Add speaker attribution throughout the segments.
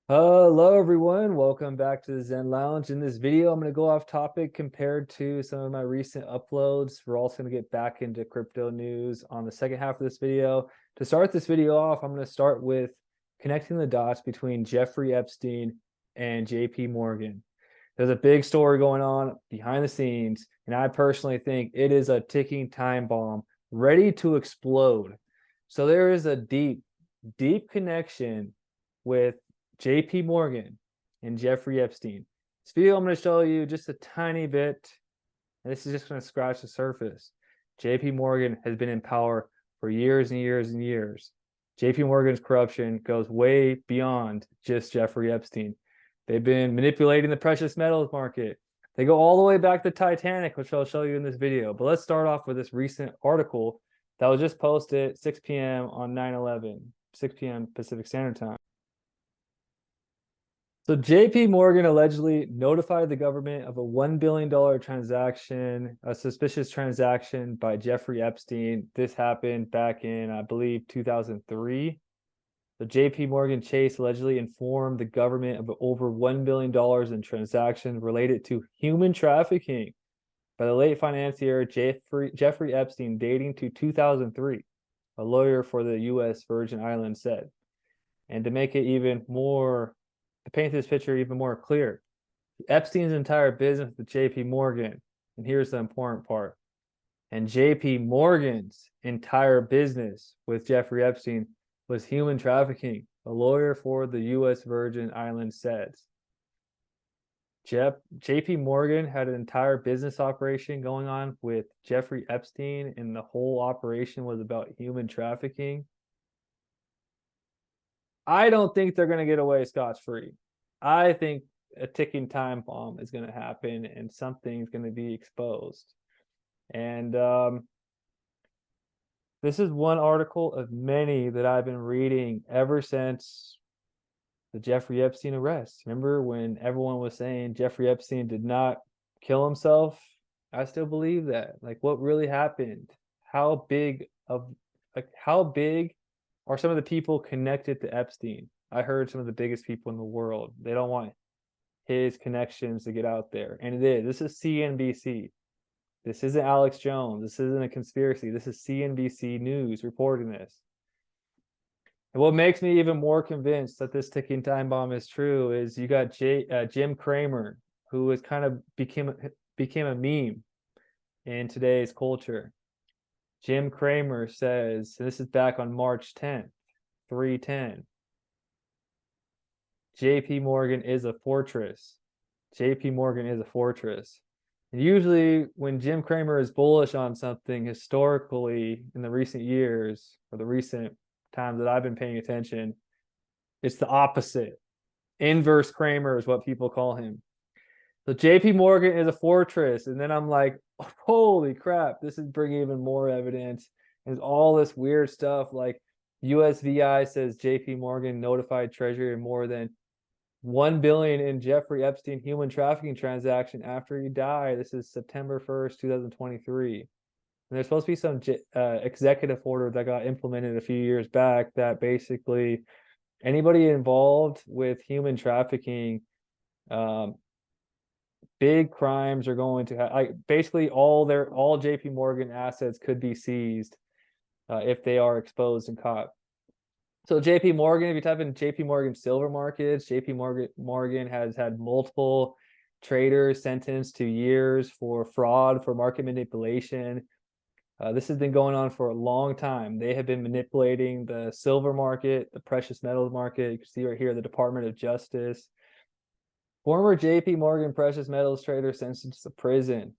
Speaker 1: Hello everyone, welcome back to the Zen Lounge. In this video, I'm going to go off topic compared to some of my recent uploads. We're also going to get back into crypto news on the second half of this video. To start this video off, I'm going to start with connecting the dots between Jeffrey Epstein and JPMorgan. There's a big story going on behind the scenes, and I personally think it is a ticking time bomb ready to explode. So there is a deep connection with JPMorgan and Jeffrey Epstein. This video, I'm going to show you just a tiny bit, and this is just going to scratch the surface. JPMorgan has been in power for years and years and years. JPMorgan's corruption goes way beyond just Jeffrey Epstein. They've been manipulating the precious metals market. They go all the way back to Titanic, which I'll show you in this video. But let's start off with this recent article that was just posted 6 p.m. on 9/11, 6 p.m. Pacific Standard Time. So JPMorgan allegedly notified the government of a $1 billion transaction, a suspicious transaction by Jeffrey Epstein. This happened back in, I believe, 2003. The JPMorgan Chase allegedly informed the government of over $1 billion in transactions related to human trafficking by the late financier Jeffrey Epstein dating to 2003, a lawyer for the U.S. Virgin Islands said. And to make it even more, to paint this picture even more clear, Epstein's entire business with JPMorgan, and here's the important part, and JPMorgan's entire business with Jeffrey Epstein was human trafficking, a lawyer for the U.S. Virgin Islands says. JPMorgan had an entire business operation going on with Jeffrey Epstein, and the whole operation was about human trafficking. I don't think they're going to get away scotch-free. I think a ticking time bomb is going to happen and something's going to be exposed. And this is one article of many that I've been reading ever since the Jeffrey Epstein arrest. Remember when everyone was saying Jeffrey Epstein did not kill himself? I still believe that. Like, what really happened? How big are some of the people connected to Epstein? I heard some of the biggest people in the world. They don't want his connections to get out there. And it is. This is CNBC. This isn't Alex Jones. This isn't a conspiracy. This is CNBC News reporting this. And what makes me even more convinced that this ticking time bomb is true is you got Jim Cramer, who was kind of became a meme in today's culture. Jim Cramer says, and this is back on March 10th, 3/10. JPMorgan is a fortress. JPMorgan is a fortress. And usually when Jim Cramer is bullish on something historically in the recent years, or the recent times that I've been paying attention, it's the opposite. Inverse Cramer is what people call him. So JPMorgan is a fortress. And then I'm like, holy crap, this is bringing even more evidence. There's all this weird stuff like USVI says JPMorgan notified Treasury of more than $1 billion in Jeffrey Epstein human trafficking transaction after he died. This is September 1st, 2023. And there's supposed to be some executive order that got implemented a few years back that basically anybody involved with human trafficking, big crimes are going to have, like, basically all JPMorgan assets could be seized if they are exposed and caught. So JPMorgan, if you type in JPMorgan silver markets, JPMorgan has had multiple traders sentenced to years for fraud, for market manipulation. This has been going on for a long time. They have been manipulating the silver market, the precious metals market. You can see right here, the Department of Justice. Former JPMorgan precious metals trader sentenced to prison.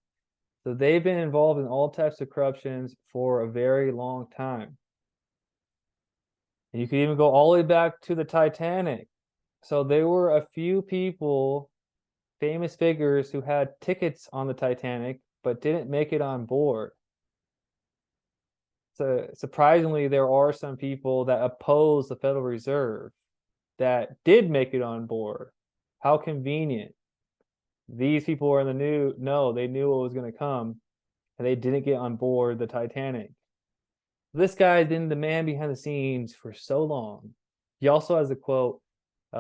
Speaker 1: So they've been involved in all types of corruptions for a very long time. And you could even go all the way back to the Titanic. So there were a few people, famous figures, who had tickets on the Titanic but didn't make it on board. So surprisingly, there are some people that oppose the Federal Reserve that did make it on board. How convenient. These people were in the no, they knew what was going to come, and they didn't get on board the Titanic. This guy's been the man behind the scenes for so long. He also has a quote,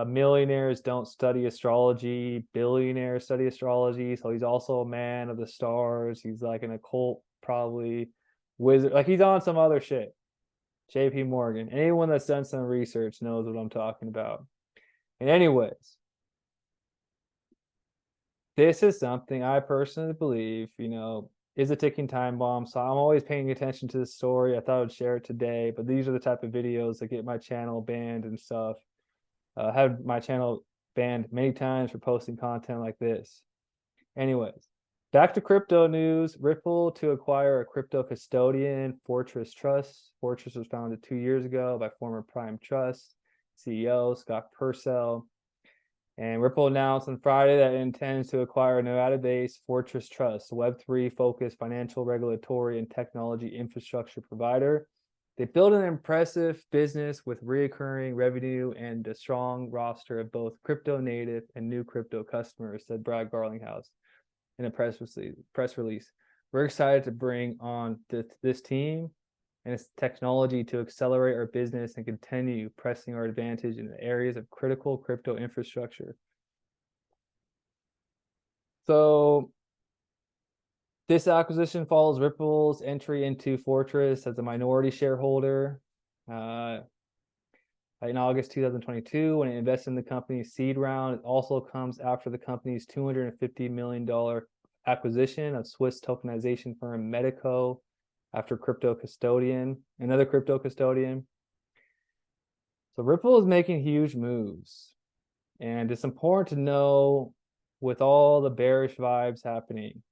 Speaker 1: Millionaires don't study astrology, billionaires study astrology. So he's also a man of the stars. He's like an occult, probably wizard. Like he's on some other shit. JPMorgan. Anyone that's done some research knows what I'm talking about. And anyways, this is something I personally believe, is a ticking time bomb. So I'm always paying attention to this story. I thought I'd share it today, but these are the type of videos that get my channel banned and stuff. Had my channel banned many times for posting content like this. Anyways, back to crypto news. Ripple to acquire a crypto custodian, Fortress Trust. Fortress was founded 2 years ago by former Prime Trust CEO Scott Purcell. And Ripple announced on Friday that it intends to acquire a Nevada-based Fortress Trust, a Web3 focused financial, regulatory, and technology infrastructure provider. They built an impressive business with recurring revenue and a strong roster of both crypto native and new crypto customers, said Brad Garlinghouse in a press release. We're excited to bring on this team and its technology to accelerate our business and continue pressing our advantage in the areas of critical crypto infrastructure. So this acquisition follows Ripple's entry into Fortress as a minority shareholder in August 2022 when it invested in the company's seed round. It also comes after the company's $250 million acquisition of Swiss tokenization firm Medico after another crypto custodian. So Ripple is making huge moves. And it's important to know, with all the bearish vibes happening,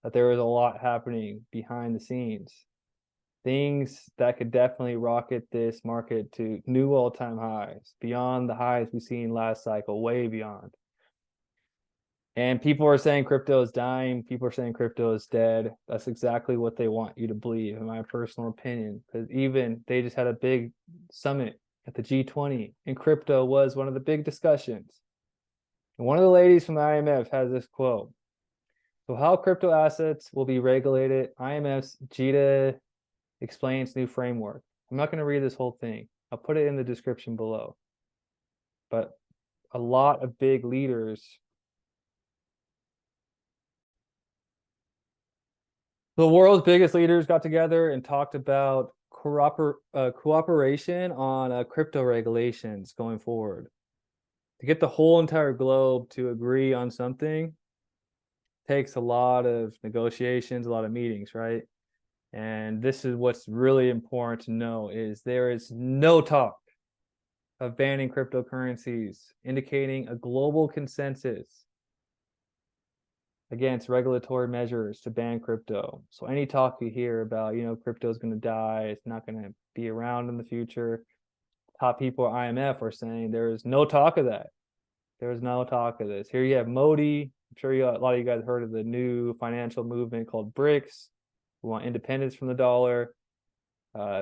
Speaker 1: that there is a lot happening behind the scenes. Things that could definitely rocket this market to new all-time highs, beyond the highs we've seen last cycle, way beyond. And people are saying crypto is dying. People are saying crypto is dead. That's exactly what they want you to believe, in my personal opinion. Because even they just had a big summit at the G20, and crypto was one of the big discussions. And one of the ladies from the IMF has this quote. So how crypto assets will be regulated, IMF's Gita explains new framework. I'm not going to read this whole thing. I'll put it in the description below. But a lot of big leaders, the world's biggest leaders, got together and talked about cooperation on crypto regulations going forward. To get the whole entire globe to agree on something takes a lot of negotiations, a lot of meetings, right? And this is what's really important to know, is there is no talk of banning cryptocurrencies, indicating a global consensus against regulatory measures to ban crypto. So any talk you hear about, crypto is going to die, it's not going to be around in the future, top people at IMF are saying there is no talk of that. There is no talk of this. Here you have Modi. I'm sure a lot of you guys heard of the new financial movement called BRICS. We want independence from the dollar.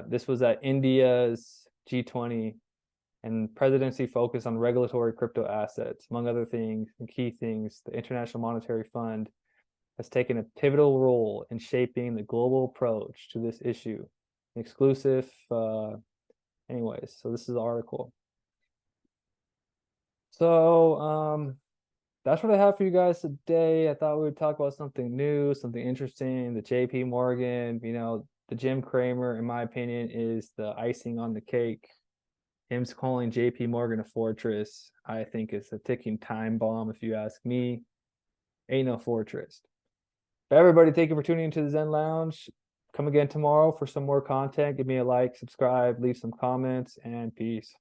Speaker 1: This was at India's G20, and presidency focused on regulatory crypto assets, among other things, and key things. The International Monetary Fund has taken a pivotal role in shaping the global approach to this issue. An exclusive, anyways, so this is the article. So that's what I have for you guys today. I thought we would talk about something new, something interesting. The JPMorgan, the Jim Cramer, in my opinion, is the icing on the cake. Him calling JPMorgan a fortress, I think, is a ticking time bomb, if you ask me. Ain't no fortress. But everybody, thank you for tuning into the Zen Lounge. Come again tomorrow for some more content. Give me a like, subscribe, leave some comments, and peace.